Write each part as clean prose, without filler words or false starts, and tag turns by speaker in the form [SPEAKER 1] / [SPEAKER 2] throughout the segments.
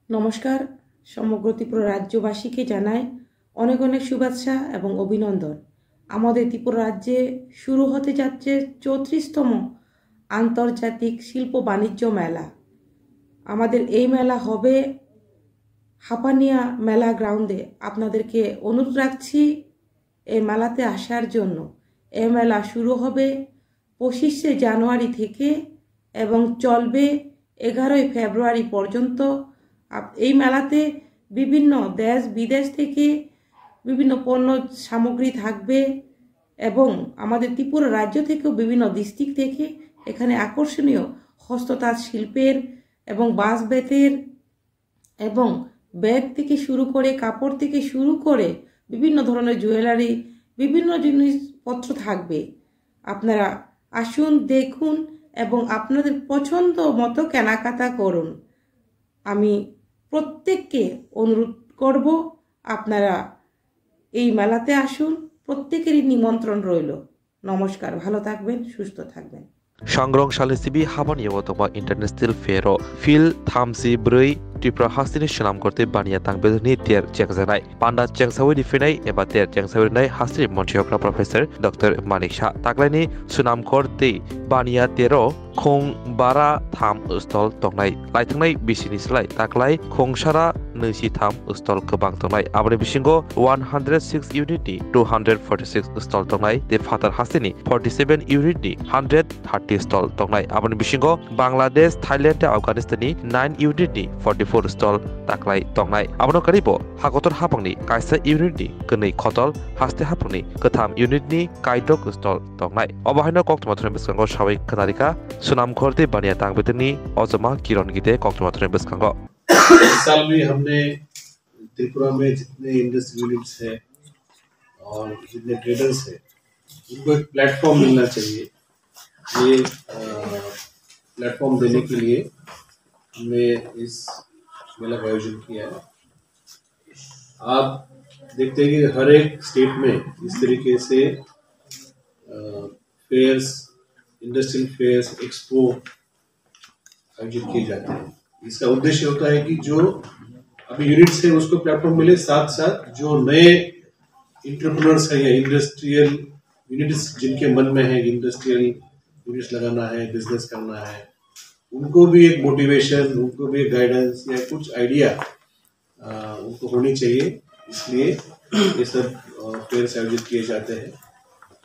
[SPEAKER 1] নমস্কার, সমগ্র ত্রিপুরা রাজ্যবাসীকে জানাই অনেক অনেক শুভেচ্ছা এবং অভিনন্দন। আমাদের ত্রিপুরা রাজ্যে শুরু হতে যাচ্ছে 34তম আন্তর্জাতিক শিল্প বাণিজ্য মেলা। আমাদের এই মেলা হবে হাপানিয়া মেলা গ্রাউন্ডে। আপনাদেরকে অনুরোধ রাখছি এই মেলাতে আসার জন্য। এই মেলা শুরু হবে 25শে জানুয়ারি থেকে এবং চলবে 11ই ফেব্রুয়ারি পর্যন্ত। এই মেলাতে বিভিন্ন দেশ বিদেশ থেকে বিভিন্ন পণ্য সামগ্রী থাকবে এবং আমাদের ত্রিপুরা রাজ্য থেকেও বিভিন্ন ডিস্ট্রিক্ট থেকে এখানে আকর্ষণীয় হস্ততাঁত শিল্পের এবং বাঁশ বেতের এবং ব্যাগ থেকে শুরু করে কাপড় থেকে শুরু করে বিভিন্ন ধরনের জুয়েলারি বিভিন্ন জিনিসপত্র থাকবে। আপনারা আসুন, দেখুন এবং আপনাদের পছন্দ মতো কেনাকাটা করুন। আমি প্রত্যেককে অনুরোধ করব আপনারা এই মেলাতে আসুন, প্রত্যেকেরই নিমন্ত্রণ রইল। নমস্কার, ভালো থাকবেন, সুস্থ থাকবেন।
[SPEAKER 2] Sangrong Shalisibi Habani Wotoma International Fairo Phil Thamsi Brui Tripura Hasini Shanam Korte Bania Tangbedni Ter Chengzanai Panda Chengsawi Difinai Eba Ter Chengsawi Nai Hasri Montiokra Professor Dr. Manik Shah Taklani Sunam Korte Bania Tero Khong Bara Tham Ustol Tongnai Laitangnai Bisini Slai Taklai Khong Shara Nusi Tham Ustol Kebang Tongnai Abri Bishingo 106 unity 246 Ustol Tongnai De Fatar Hasini 47 unity 130 stall tongnai aboni bisingo Bangladesh Thailand Afghanistan 9 unity 44 stall taklai tongnai abono karibo hagotor hapangni kaisa unity könei khotol haste hapangni katham unit ni kaidok stall tongnai obahaino koktmathre biskango sabai khanarika sunam khorte bania tangbetni ojoma kiron gite koktmathre biskango
[SPEAKER 3] इस साल भी हमने त्रिपुरा में जितने industry units है और जितने traders है उनको एक प्लेटफॉर्म मिलना चाहिए। ये प्लेटफॉर्म देने के लिए हमने इस मेला का आयोजन किया है। आप देखते हैं कि हर एक स्टेट में इस तरीके से फेयर्स, इंडस्ट्रियल फेयर्स, एक्सपो आयोजित किए जाते हैं। इसका उद्देश्य होता है कि जो अभी यूनिट्स है उसको प्लेटफॉर्म मिले, साथ साथ जो नए इंटरप्रेन्योर्स है या इंडस्ट्रियल यूनिट्स जिनके मन में है इंडस्ट्रियल यूनिट्स लगाना है, बिजनेस करना है, उनको भी एक मोटिवेशन, उनको भी एक गाइडेंस या कुछ आइडिया उनको होनी चाहिए। इसलिए ये सब फेयर्स आयोजित किए जाते हैं।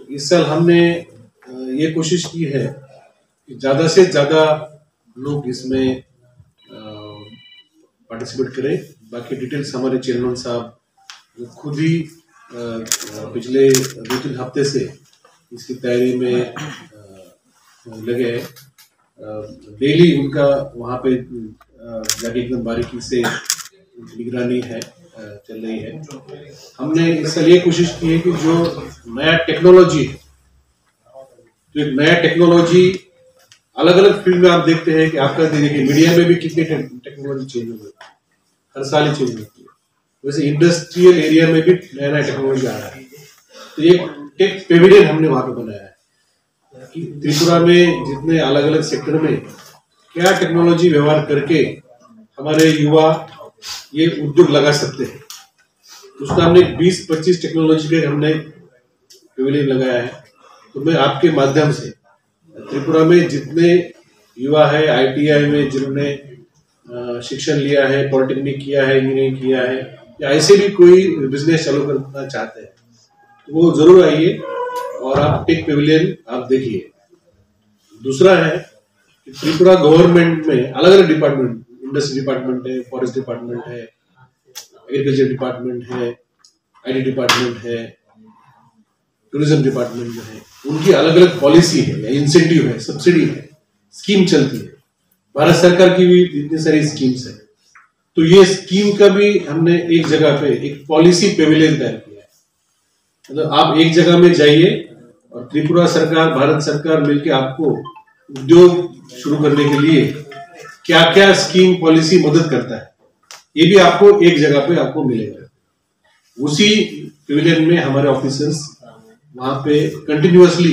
[SPEAKER 3] तो इस साल हमने ये कोशिश की है कि ज़्यादा से ज़्यादा लोग इसमें पार्टिसिपेट करें। बाकी डिटेल्स हमारे चेयरमैन साहब खुद ही पिछले 2-3 हफ्ते से इसकी तैयारी में लगे हैं। डेली उनका वहाँ पे जाके एकदम बारीकी से निगरानी है चल रही है। हमने इस साल ये कोशिश की है कि जो नया टेक्नोलॉजी है, जो एक नया टेक्नोलॉजी अलग अलग फील्ड में आप देखते हैं कि आपका देखिए मीडिया में भी कितनी टेक्नोलॉजी चेंज हो गई, हर साल ही चेंज होती है। वैसे इंडस्ट्रियल एरिया में भी नया नया टेक्नोलॉजी आ रहा है। तो ये टेक पेविलियन हमने वहां पे बनाया है कि त्रिपुरा में जितने अलग अलग सेक्टर में क्या टेक्नोलॉजी व्यवहार करके हमारे युवा ये उद्योग लगा सकते हैं। उसका हमने 20-25 टेक्नोलॉजी के हमने पेविलियन लगाया है। तो मैं आपके माध्यम से त्रिपुरा में जितने युवा है ITI में जिन्होंने शिक्षण लिया है, पॉलिटेक्निक किया है, इंजीनियरिंग किया है या ऐसे भी कोई बिजनेस चालू करना चाहते हैं तो वो जरूर आइए और आप टेक पेविलियन आप देखिए। दूसरा है कि त्रिपुरा गवर्नमेंट में अलग अलग डिपार्टमेंट, इंडस्ट्री डिपार्टमेंट है, फॉरेस्ट डिपार्टमेंट है, एग्रीकल्चर डिपार्टमेंट है, IT डिपार्टमेंट है, टूरिज्म डिपार्टमेंट में है। उनकी अलग अलग पॉलिसी है या इंसेंटिव है, सब्सिडी है, स्कीम चलती है। भारत सरकार की भी इतनी सारी स्कीम्स है। तो ये स्कीम का भी हमने एक जगह पे एक पॉलिसी पेविलियन तैयार किया है। मतलब आप एक जगह में जाइए और त्रिपुरा सरकार, भारत सरकार मिलकर आपको उद्योग शुरू करने के लिए क्या क्या स्कीम पॉलिसी मदद करता है, ये भी आपको एक जगह पे आपको मिलेगा। उसी पेविलियन में हमारे ऑफिसर्स वहां पे कंटिन्यूअसली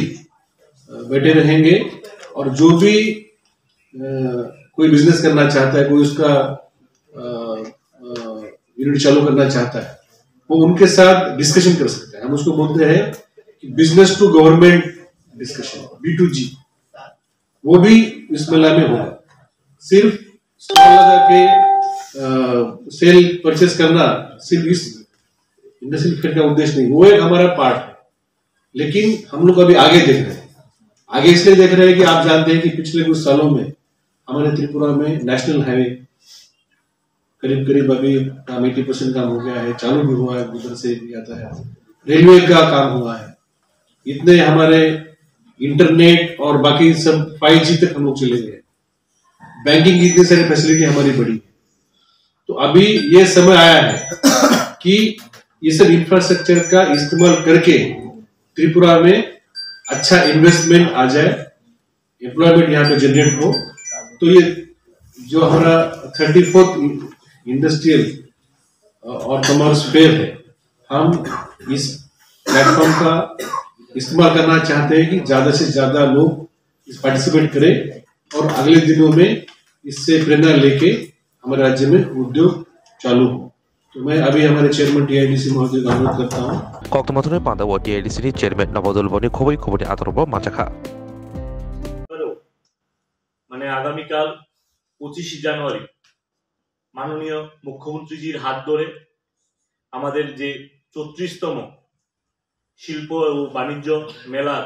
[SPEAKER 3] बैठे रहेंगे और जो भी कोई बिजनेस करना चाहता है, कोई उसका यूनिट चालू करना चाहता है वो उनके साथ डिस्कशन कर सकता है। हम उसको बोलते हैं कि business to government discussion, B2G, वो भी इस मेला में होगा। सिर्फ स्टॉल लगा के सेल परचेस करना सिर्फ इस इंडस्ट्रियल फेयर का उद्देश्य नहीं, वो एक हमारा पार्ट है। लेकिन हम लोग अभी आगे देख रहे हैं। आगे इसलिए देख रहे हैं कि आप जानते हैं कि पिछले कुछ सालों में हमारे त्रिपुरा में नेशनल हाईवे करीब करीब अभी काम 80% काम हो गया है, चालू भी हुआ है, उधर से भी आता है। रेलवे का काम हुआ है, इतने हमारे इंटरनेट और बाकी सब 5G तक हम लोग चले गए। बैंकिंग की इतनी सारी फैसिलिटी हमारी बढ़ी। तो अभी ये समय आया है कि ये सब इंफ्रास्ट्रक्चर का इस्तेमाल करके त्रिपुरा में अच्छा इन्वेस्टमेंट आ जाए, एम्प्लॉयमेंट यहाँ पे जनरेट हो। तो ये जो हमारा 34th इंडस्ट्रियल और कॉमर्स फेयर है, हम इस प्लेटफॉर्म का इस्तेमाल करना चाहते हैं कि ज्यादा से ज्यादा लोग इस पार्टिसिपेट करें और अगले दिनों में इससे प्रेरणा लेके हमारे राज्य में उद्योग चालू हो। तो मैं अभी हमारे चेयरमैन TIDC महोदय का अनुरोध करता हूँ।
[SPEAKER 2] कक्तमाथुनि पांडाव TIDC नि चेयरमैन नवदुल बनि खबई खबरनि आतरब माचाखा
[SPEAKER 4] মানে আগামীকাল 25 জানুয়ারি মাননীয় মুখ্যমন্ত্রীজির হাত ধরে আমাদের যে 34তম শিল্প ও বাণিজ্য মেলার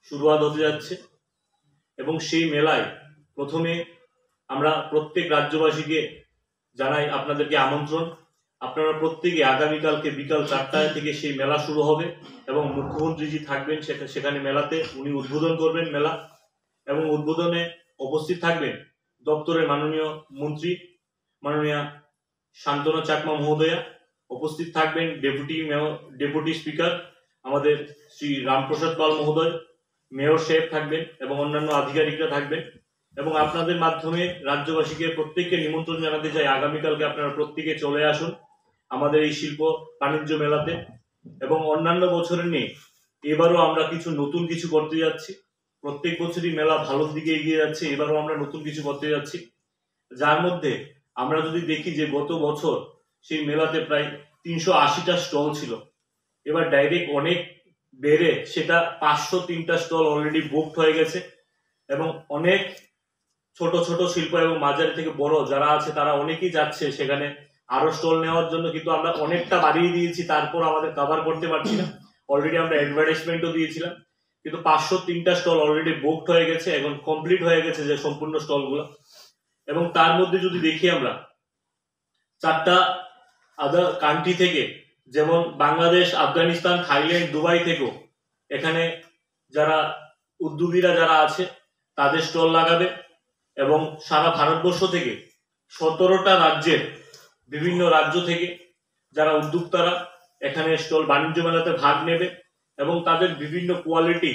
[SPEAKER 4] শুরুয়াত হতে যাচ্ছে এবং সেই মেলায় প্রথমে আমরা প্রত্যেক রাজ্যবাসীকে জানাই আপনাদেরকে আমন্ত্রণ। আপনারা প্রত্যেকে আগামীকালকে বিকাল 4টায় থেকে সেই মেলা শুরু হবে এবং মুখ্যমন্ত্রীজি থাকবেন সেখানে মেলাতে, উনি উদ্বোধন করবেন মেলা এবং উদ্বোধনে উপস্থিত থাকবেন দপ্তরের মাননীয় মন্ত্রী মাননীয় শান্তনু চাকমা মহোদয়া, উপস্থিত থাকবেন ডেপুটি স্পিকার আমাদের শ্রী রামপ্রসাদ পাল মহোদয়, মেয়র সাহেব থাকবেন এবং অন্যান্য আধিকারিকরা থাকবেন। এবং আপনাদের মাধ্যমে রাজ্যবাসীকে প্রত্যেককে নিমন্ত্রণ জানাতে চাই আগামীকালকে আপনারা প্রত্যেকে চলে আসুন আমাদের এই শিল্প বাণিজ্য মেলাতে। এবং অন্যান্য বছরের নিয়ে এবারও আমরা নতুন কিছু করতে যাচ্ছি। প্রত্যেক বছরই মেলা ভালোর দিকে এগিয়ে যাচ্ছে, এবারও আমরা নতুন কিছু করতে যাচ্ছি। যার মধ্যে আমরা যদি দেখি যে গত বছর সেই মেলাতে প্রায় 380টা স্টল ছিল, এবার ডাইরেক্ট অনেক বেড়ে সেটা 503টা স্টল অলরেডি বুকড হয়ে গেছে এবং অনেক ছোট ছোট শিল্প এবং মাঝারি থেকে বড় যারা আছে তারা অনেকেই যাচ্ছে সেখানে আরো স্টল নেওয়ার জন্য, কিন্তু আমরা অনেকটা বাড়িয়ে দিয়েছি, তারপর আমাদের কভার করতে পারছি না। অলরেডি আমরা অ্যাডভার্টাইজমেন্টও দিয়েছিলাম, কিন্তু 503টা স্টল অলরেডি বুকড হয়ে গেছে, এখন কমপ্লিট হয়ে গেছে যে সম্পূর্ণ স্টলগুলো। এবং তার মধ্যে যদি দেখি আমরা 4টা আদার কান্ট্রি থেকে, যেমন বাংলাদেশ, আফগানিস্তান, থাইল্যান্ড, দুবাই থেকেও এখানে যারা উদ্যোগীরা যারা আছে তাদের স্টল লাগাবে এবং সারা ভারতবর্ষ থেকে 17টা রাজ্যের বিভিন্ন রাজ্য থেকে যারা উদ্যোক্তারা এখানে স্টল বাণিজ্য মেলাতে ভাগ নেবে এবং তাদের বিভিন্ন কোয়ালিটি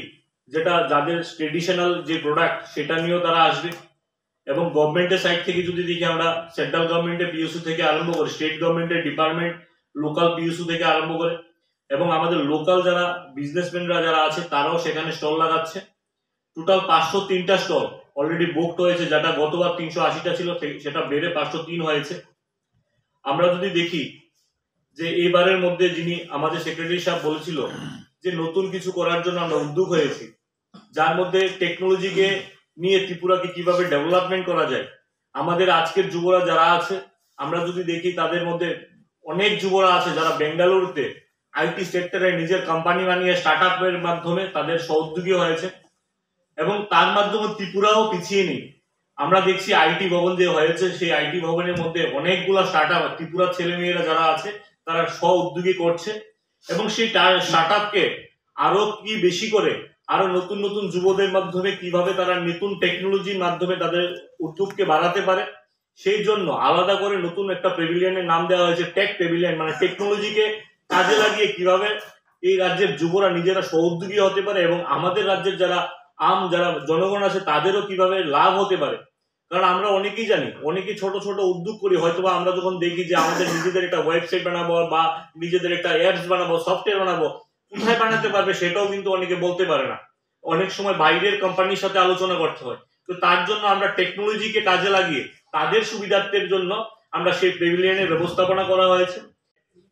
[SPEAKER 4] যেটা যাদের ট্রেডিশনাল যে প্রোডাক্ট সেটা নিয়েও তারা আসবে। এবং গভর্নমেন্টের সাইড থেকে যদি দেখি আমরা সেন্ট্রাল গভর্নমেন্টের PSU থেকে আরম্ভ করে স্টেট গভর্নমেন্টের ডিপার্টমেন্ট, লোকাল PSU থেকে আরম্ভ করে এবং আমাদের লোকাল যারা বিজনেসম্যানরা যারা আছে তারাও সেখানে স্টল লাগাচ্ছে। টোটাল 503টা স্টল অলরেডি বুকড হয়েছে, যেটা গতবার 380টা ছিল সেটা বেড়ে 503 হয়েছে। আমরা যদি দেখি যে এবারের মধ্যে যিনি আমাদের সেক্রেটারি সাহেব বলেছিল যে নতুন কিছু করার জন্য আমরা উদ্যোগ হয়েছি, যার মধ্যে টেকনোলজিকে নিয়ে ত্রিপুরাকে কিভাবে ডেভেলপমেন্ট করা যায়। আমাদের আজকের যুবরা যারা আছে আমরা যদি দেখি তাদের মধ্যে অনেক যুবরা আছে যারা বেঙ্গালুরুতে IT সেক্টরে নিজের কোম্পানি বানিয়ে স্টার্টআপের মাধ্যমে তাদের সহযোগী হয়েছে এবং তার মাধ্যমে ত্রিপুরাও পিছিয়ে নেই। আমরা দেখছি IT ভবন যে হয়েছে সেই IT ভবনের মধ্যে অনেকগুলা স্টার্টআপ ত্রিপুরার ছেলে মেয়েরা যারা আছে তারা স্ব উদ্যোগী করছে এবং সেই স্টার্টআপকে আরো কি বেশি করে আরো নতুন নতুন যুবদের মাধ্যমে কিভাবে তারা নতুন টেকনোলজির মাধ্যমে তাদের উদ্যোগকে বাড়াতে পারে, সেই জন্য আলাদা করে নতুন একটা প্যাভিলিয়নের নাম দেওয়া হয়েছে টেক প্যাভিলিয়ন। মানে টেকনোলজিকে কাজে লাগিয়ে কিভাবে এই রাজ্যের যুবরা নিজেরা সহযোগী হতে পারে এবং আমাদের রাজ্যের যারা যারা জনগণ আছে তাদেরও কিভাবে লাভ হতে পারে। কারণ আমরা অনেকেই জানি, অনেকেই ছোট ছোট উদ্যোগ করি, হয়তোবা আমরা যখন দেখি যে আমাদের নিজেদের একটা ওয়েবসাইট বানাবো বা নিজেদের একটা অ্যাপস বানাবো, সফটওয়্যার বানাবো, কোথায় বানাতে পারবে সেটাও কিন্তু অনেকে বলতে পারে না। অনেক সময় বাইরের কোম্পানির সাথে আলোচনা করতে হয়। তো তার জন্য আমরা টেকনোলজিকে কাজে লাগিয়ে তাদের সুবিধার্থের জন্য আমরা সেই প্যাভিলিয়নের ব্যবস্থাপনা করা হয়েছে।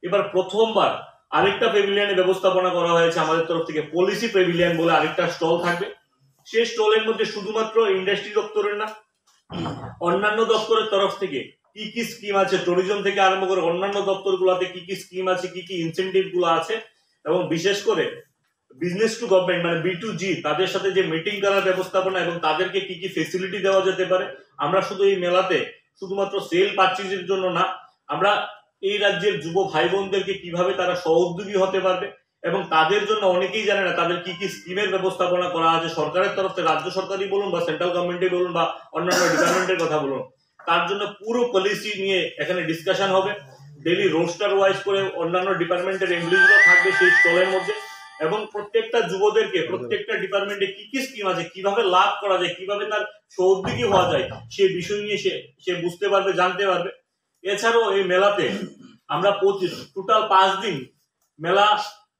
[SPEAKER 4] এবার প্রথমবার আরেকটা প্যাভিলিয়নের ব্যবস্থাপনা করা হয়েছে আমাদের তরফ থেকে, পলিসি প্যাভিলিয়ন বলে আরেকটা স্টল থাকবে। সেই স্টলের মধ্যে শুধুমাত্র ইন্ডাস্ট্রি দপ্তরের না, অন্যান্য দপ্তরের তরফ থেকে কি কি স্কিম আছে, ট্যুরিজম থেকে আরম্ভ করে অন্যান্য দপ্তরগুলোতে কি কি স্কিম আছে, কি কি ইনসেন্টিভ গুলো আছে, এবং বিশেষ করে বিজনেস টু গভর্নমেন্ট মানে B2G তাদের সাথে যে মিটিং করার ব্যবস্থাপনা এবং তাদেরকে কি কি ফেসিলিটি দেওয়া যেতে পারে। আমরা শুধু এই মেলাতে শুধুমাত্র সেল পারচেজের জন্য না, আমরা এই রাজ্যের যুব ভাই বোনদেরকে কিভাবে তারা সহোদ্যোগী হতে পারবে এবং তাদের জন্য অনেকেই জানে না তাদের কি কি স্কিমের ব্যবস্থাপনা করা আছে সরকারের তরফ থেকে, রাজ্য সরকারই বলুন বা সেন্ট্রাল গভর্নমেন্টই বলুন বা অন্যান্য ডিপার্টমেন্টের কথা বলুন, তার জন্য পুরো পলিসি নিয়ে এখানে ডিসকাশন হবে। ডেইলি রোস্টার ওয়াইজ করে অন্যান্য ডিপার্টমেন্টের এমডিগুলো থাকবে সেই স্টলের মধ্যে, এবং প্রত্যেকটা যুবদেরকে প্রত্যেকটা ডিপার্টমেন্টে কি কি স্কিম আছে, কিভাবে লাভ করা যায়, কিভাবে তার সহযোগী হওয়া যায় সেই বিষয় নিয়ে সে বুঝতে পারবে, জানতে পারবে। এছাড়াও এই মেলাতে আমরা টোটাল 5 দিন মেলা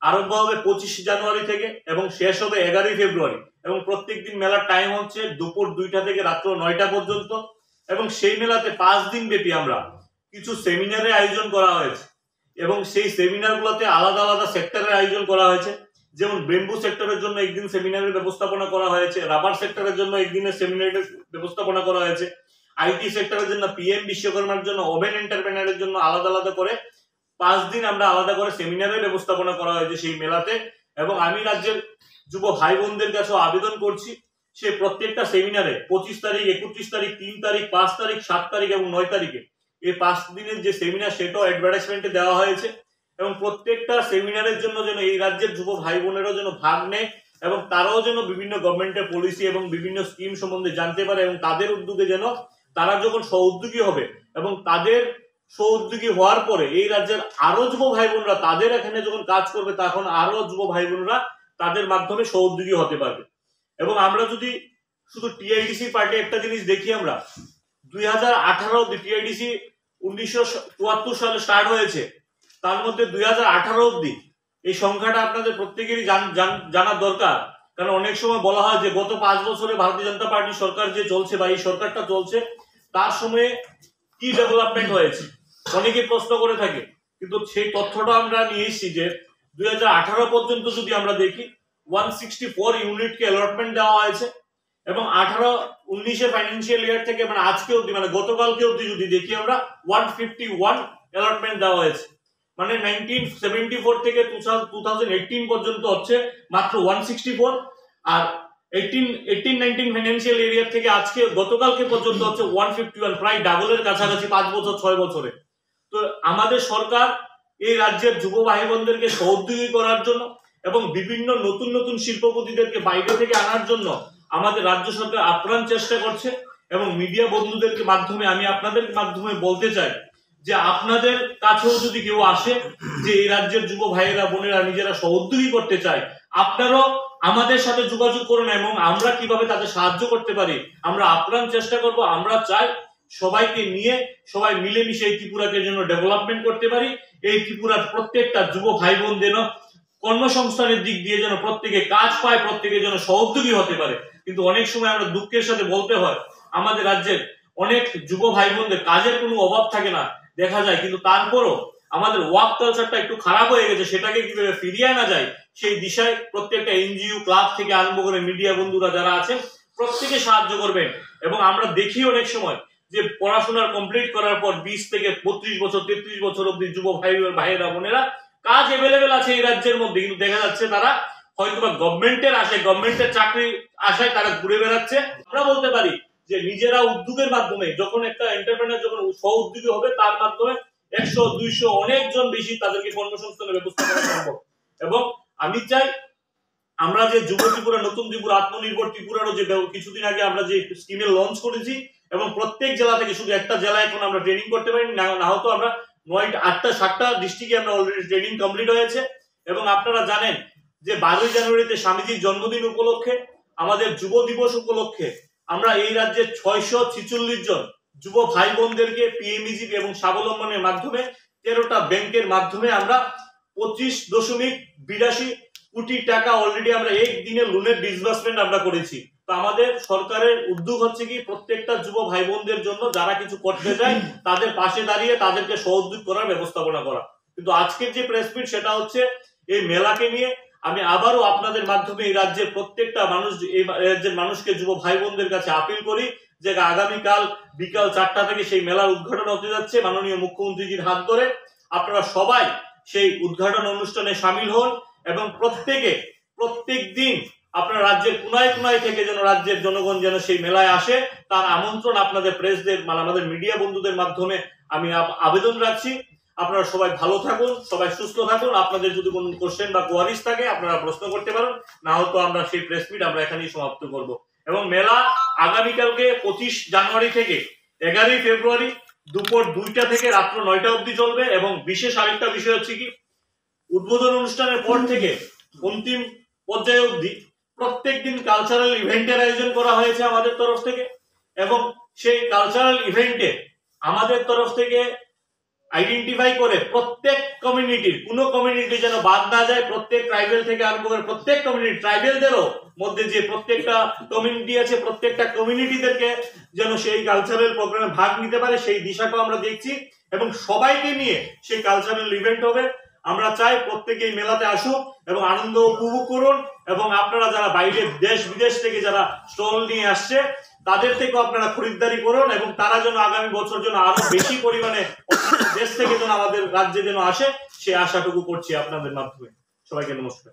[SPEAKER 4] আরম্ভ হবে 25 জানুয়ারি থেকে এবং শেষ হবে 11 ফেব্রুয়ারি, এবং প্রত্যেকদিন মেলার টাইম হচ্ছে দুপুর 2টা থেকে রাত্র 9টা পর্যন্ত। এবং সেই মেলাতে 5 দিন ব্যাপী আমরা কিছু সেমিনারের আয়োজন করা হয়েছে, এবং সেই সেমিনার গুলোতে আলাদা আলাদা সেক্টরের আয়োজন করা হয়েছে। যেমন বেম্বু সেক্টরের জন্য একদিন সেমিনারের ব্যবস্থাপনা করা হয়েছে, রাবার সেক্টরের জন্য একদিনের সেমিনারের ব্যবস্থাপনা করা হয়েছে, আইটি সেক্টরের জন্য PM বিশ্বকর্মার জন্য, ওভেন এন্টারপ্রেনারের জন্য আলাদা আলাদা করে 5 দিন আমরা আলাদা করে সেমিনারের ব্যবস্থাপনা করা হয়েছে সেই মেলাতে। এবং আমি রাজ্যের যুব ভাই বোনদের কাছে আবেদন করছি, সে প্রত্যেকটা সেমিনারে 25 তারিখ, 31 তারিখ, 3 তারিখ, 5 তারিখ, 7 তারিখ এবং 9 তারিখে এই 5 দিনের যে সেমিনার সেটাও অ্যাডভার্টাইজমেন্টে দেওয়া হয়েছে, এবং প্রত্যেকটা সেমিনারের জন্য যেন এই রাজ্যের যুব ভাই বোনেরাও যেন ভাগ নেয় এবং তারাও যেন বিভিন্ন গভর্নমেন্টের পলিসি এবং বিভিন্ন স্কিম সম্বন্ধে জানতে পারে, এবং তাদের উদ্যোগে যেন তারা যখন সহোদ্যোগী হবে এবং তাদের সহোদ্যোগী হওয়ার পরে এই রাজ্যের আরো যুব ভাই বোনরা তাদের এখানে যখন কাজ করবে তখন আরো যুব ভাই বোনরা তাদের মাধ্যমে সহোদ্যোগী হতে পারবে। এবং আমরা যদি শুধু TIDC পার্টি একটা জিনিস দেখি, আমরা 2018 অব্দি TIDC 1974 সালে স্টার্ট হয়েছে, তার মধ্যে 2018 অব্দি এই সংখ্যাটা আপনাদের প্রত্যেকেরই জানার দরকার। কারণ অনেক সময় বলা হয় যে গত 5 বছরে ভারতীয় জনতা পার্টি সরকার যে চলছে বা এই সরকারটা চলছে তার সময়ে কি ডেভেলপমেন্ট হয়েছে অনেকে প্রশ্ন করে থাকে, কিন্তু সেই তথ্যটা আমরা নিয়ে এসেছি যে 2018 পর্যন্ত যদি আমরা দেখি 164 ইউনিটকে অ্যালটমেন্ট দেওয়া হয়েছে, এবং 18-19 ফাইন্যান্সিয়াল ইয়ার থেকে মানে আজকে অবধি মানে গতকালকে অবধি যদি দেখি আমরা 151 অ্যালটমেন্ট দেওয়া হয়েছে। মানে 1974 থেকে 2018 পর্যন্ত হচ্ছে মাত্র 164, আর 18-19 ফাইন্যান্সিয়াল ইয়ার থেকে আজকে গতকালকে পর্যন্ত হচ্ছে 151, প্রায় ডাবলের কাছাকাছি 5 বছর 6 বছরে। তো আমাদের সরকার এই রাজ্যের যুব ভাই বোনদেরকে সহযোগী করার জন্য এবং বিভিন্ন নতুন নতুন শিল্পপতিদেরকে বাইরে থেকে আনার জন্য আমাদের রাজ্য সরকার আপ্রাণ চেষ্টা করছে। এবং মিডিয়া বন্ধুদেরকে মাধ্যমে আমি আপনাদের মাধ্যমে বলতে চাই যে আপনাদের কাছেও যদি কেউ আসে যে এই রাজ্যের যুব ভাইয়েরা বোনেরা নিজেরা সহযোগী করতে চায়, আপনারাও আমাদের সাথে যোগাযোগ করুন এবং আমরা কিভাবে তাদের সাহায্য করতে পারি আমরা আপ্রাণ চেষ্টা করব। আমরা চাই সবাইকে নিয়ে সবাই মিলেমিশে এই ত্রিপুরাকে যেন ডেভেলপমেন্ট করতে পারি, এই ত্রিপুরার প্রত্যেকটা যুব ভাই বোন যেন কর্মসংস্থানের দিক দিয়ে যেন প্রত্যেকে কাজ পায়, প্রত্যেকে যেন সহযোগী হতে পারে। কিন্তু অনেক সময় আমরা দুঃখের সাথে বলতে হয় আমাদের রাজ্যের অনেক যুব ভাই বোনদের কাজের কোনো অভাব থাকে না দেখা যায়, কিন্তু তারপরও আমাদের ওয়ার্ক কালচারটা একটু খারাপ হয়ে গেছে, সেটাকে কিভাবে ফিরিয়ে আনা যায় সেই দিশায় প্রত্যেকটা NGO ক্লাব থেকে আরম্ভ করে মিডিয়া বন্ধুরা যারা আছেন প্রত্যেকে সাহায্য করবেন। এবং আমরা দেখি অনেক সময় যে পড়াশোনার কমপ্লিট করার পর 20 থেকে 32 বছর 33 বছর অব্দি যুব ভাইয়েরা বোনেরা কাজ অ্যাভেলেবেল আছে এই রাজ্যের মধ্যে, কিন্তু দেখা যাচ্ছে তারা হয়তোবা গভর্নমেন্টের আশায় গভর্নমেন্টের চাকরির আশায় তারা ঘুরে বেড়াচ্ছে। আমরা বলতে পারি যে নিজেরা উদ্যোগের মাধ্যমে যখন একটা এন্টারপ্রেনার যখন স্ব উদ্যোগী হবে তার মাধ্যমে 100-200 অনেকজন বেশি তাদেরকে কর্মসংস্থানের ব্যবস্থা করা সম্ভব। এবং আমি চাই আমরা যে যুব ত্রিপুরা নতুন ত্রিপুরা আত্মনির্ভর ত্রিপুরারও যে কিছুদিন আগে আমরা যে স্কিমে লঞ্চ করেছি এবং প্রত্যেক জেলা থেকে শুধু একটা জেলায় এখন আমরা ট্রেনিং করতে পারি না হতো আমরা 9-8-7টা ডিস্ট্রিক্টে আমরা অলরেডি ট্রেনিং কমপ্লিট হয়েছে। এবং আপনারা জানেন যে 12 জানুয়ারিতে স্বামীজির জন্মদিন উপলক্ষে আমাদের যুব দিবস উপলক্ষে আমরা এই রাজ্যের 646 জন যুব ভাই বোনদেরকে PMEG এবং স্বাবলম্বনের মাধ্যমে 13টা ব্যাংকের মাধ্যমে আমরা 25.82 কোটি টাকা অলরেডি আমরা একদিনে লোনের ডিসবার্সমেন্ট আমরা করেছি। তো আমাদের সরকারের উদ্যোগ হচ্ছে কি প্রত্যেকটা যুব ভাই বোনদের জন্য যারা কিছু করতে চায় তাদের পাশে দাঁড়িয়ে তাদেরকে সহযোগ করার ব্যবস্থাপনা করা। কিন্তু আজকের যে প্রেস মিট সেটা হচ্ছে এই মেলাকে নিয়ে আমি আবারও আপনাদের মাধ্যমে এই রাজ্যের প্রত্যেকটা মানুষ, এই রাজ্যের মানুষকে, যুব ভাই বোনদের কাছে আপিল করি যে আগামীকাল বিকাল 4টা থেকে সেই মেলার উদ্ঘাটন হতে যাচ্ছে মাননীয় মুখ্যমন্ত্রীজির হাত ধরে। আপনারা সবাই সেই উদ্ঘাটন অনুষ্ঠানে সামিল হন এবং প্রত্যেক দিন আপনার রাজ্যের কোনায় কোনায় থেকে যেন রাজ্যের জনগণ যেন সেই মেলায় আসে তার আমন্ত্রণ আপনাদের প্রেসদের মানে আমাদের মিডিয়া বন্ধুদের মাধ্যমে আমি আবেদন রাখছি। আপনারা সবাই ভালো থাকুন, সবাই সুস্থ থাকুন। আপনাদের যদি কোনো কোশ্চেন বা কোয়ারিজ থাকে আপনারা প্রশ্ন করতে পারেন, না হয়তো আমরা সেই প্রেস মিট আমরা এখানেই সমাপ্ত করব। এবং মেলা আগামীকালকে 25 জানুয়ারি থেকে 11 ফেব্রুয়ারি দুপুর 2টা থেকে রাত্র 9টা অবধি চলবে। এবং বিশেষ আরেকটা বিষয় হচ্ছে কি উদ্বোধন অনুষ্ঠানের পর থেকে অন্তিম পর্যায়ে অবধি প্রত্যেকদিন কালচারাল ইভেন্টের আয়োজন করা হয়েছে আমাদের তরফ থেকে। এবং সেই কালচারাল ইভেন্টে আমাদের তরফ থেকে আইডেন্টিফাই করে প্রত্যেক কমিউনিটির কোনো কমিউনিটি যেন বাদ না যায়, প্রত্যেক ট্রাইবেল থেকে আরম্ভ করে প্রত্যেক কমিউনিটি, ট্রাইবেলদেরও মধ্যে যে প্রত্যেকটা কমিউনিটি আছে প্রত্যেকটা কমিউনিটিদেরকে যেন সেই কালচারাল প্রোগ্রামে ভাগ নিতে পারে সেই দিশাটাও আমরা দেখছি। এবং সবাইকে নিয়ে সেই কালচারাল ইভেন্ট হবে। আমরা চাই প্রত্যেকে এই মেলাতে আসুক এবং আনন্দ উপভোগ করুন। এবং আপনারা যারা বাইরের দেশ বিদেশ থেকে যারা স্টল নিয়ে আসছে তাদের থেকেও আপনারা খরিদ্দারি করুন এবং তারা যেন আগামী বছর যেন আরো বেশি পরিমাণে দেশ থেকে যেন আমাদের রাজ্যে যেন আসে সেই আশাটুকু করছি আপনাদের মাধ্যমে। সবাইকে নমস্কার।